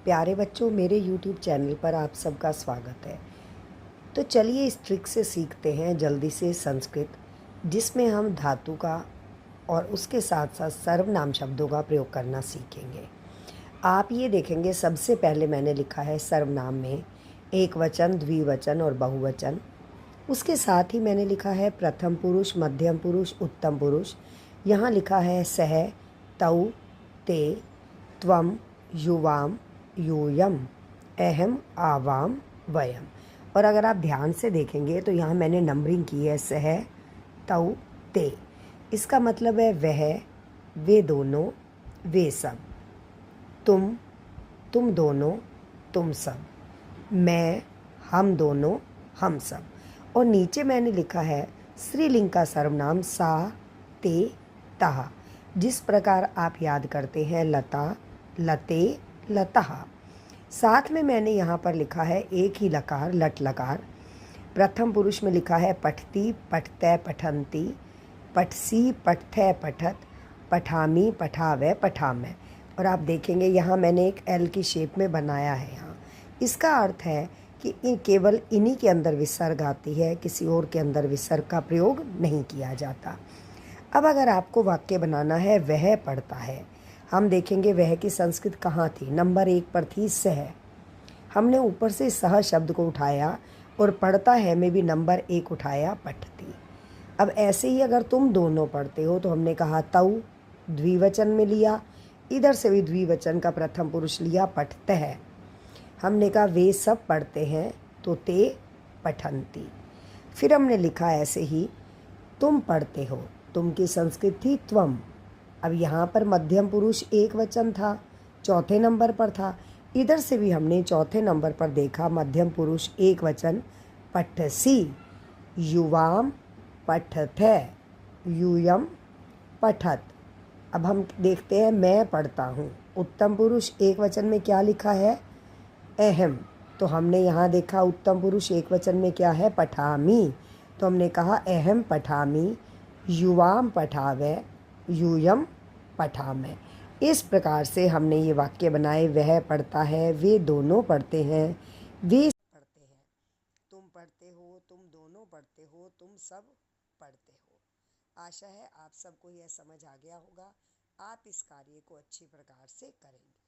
प्यारे बच्चों, मेरे YouTube चैनल पर आप सबका स्वागत है। तो चलिए इस ट्रिक से सीखते हैं जल्दी से संस्कृत, जिसमें हम धातु का और उसके साथ साथ सर्वनाम शब्दों का प्रयोग करना सीखेंगे। आप ये देखेंगे, सबसे पहले मैंने लिखा है सर्वनाम में एक वचन, द्विवचन और बहुवचन। उसके साथ ही मैंने लिखा है प्रथम पुरुष, मध्यम पुरुष, उत्तम पुरुष। यहाँ लिखा है सह, तौ, ते, त्वम, युवाम, यूयम, अहम, आवाम, वयम। और अगर आप ध्यान से देखेंगे तो यहाँ मैंने नंबरिंग की है सह, तौ, ते। इसका मतलब है वह, वे दोनों, वे सब, तुम दोनों, तुम सब, मैं, हम दोनों, हम सब। और नीचे मैंने लिखा है स्त्रीलिंग का सर्वनाम सा, ते, तहा। जिस प्रकार आप याद करते हैं लता, लते, लतः। साथ में मैंने यहाँ पर लिखा है एक ही लकार, लट लकार। प्रथम पुरुष में लिखा है पठती, पठतै, पठन्ति, पठसी, पठथै, पठत, पठामी, पठावै, पठामै। और आप देखेंगे यहाँ मैंने एक एल की शेप में बनाया है। यहाँ इसका अर्थ है कि केवल इन्हीं के अंदर विसर्ग आती है, किसी और के अंदर विसर्ग का प्रयोग नहीं किया जाता। अब अगर आपको वाक्य बनाना है वह पढ़ता है, हम देखेंगे वह की संस्कृत कहाँ थी। नंबर 1 पर थी सह। हमने ऊपर से सह शब्द को उठाया और पढ़ता है में भी नंबर 1 उठाया, पठती। अब ऐसे ही अगर तुम दोनों पढ़ते हो तो हमने कहा तौ, द्विवचन में लिया। इधर से भी द्विवचन का प्रथम पुरुष लिया, पठते है। हमने कहा वे सब पढ़ते हैं तो ते पठन्ति। फिर हमने लिखा ऐसे ही तुम पढ़ते हो, तुम की संस्कृत थी त्वम। अब यहाँ पर मध्यम पुरुष एक वचन था, चौथे नंबर पर था। इधर से भी हमने चौथे नंबर पर देखा मध्यम पुरुष एक वचन, पठसी, युवाम, पठथै, यूयम, पठत। अब हम देखते हैं मैं पढ़ता हूँ। उत्तम पुरुष एक वचन में क्या लिखा है, अहम। तो हमने यहाँ देखा उत्तम पुरुष एक वचन में क्या है, पठामी। तो हमने कहा अहम पठामी, युवाम पठावे, यूयम पठामै। इस प्रकार से हमने ये वाक्य बनाए। वह पढ़ता है, वे दोनों पढ़ते हैं, वे पढ़ते हैं, तुम पढ़ते हो, तुम दोनों पढ़ते हो, तुम सब पढ़ते हो। आशा है आप सबको यह समझ आ गया होगा। आप इस कार्य को अच्छी प्रकार से करेंगे।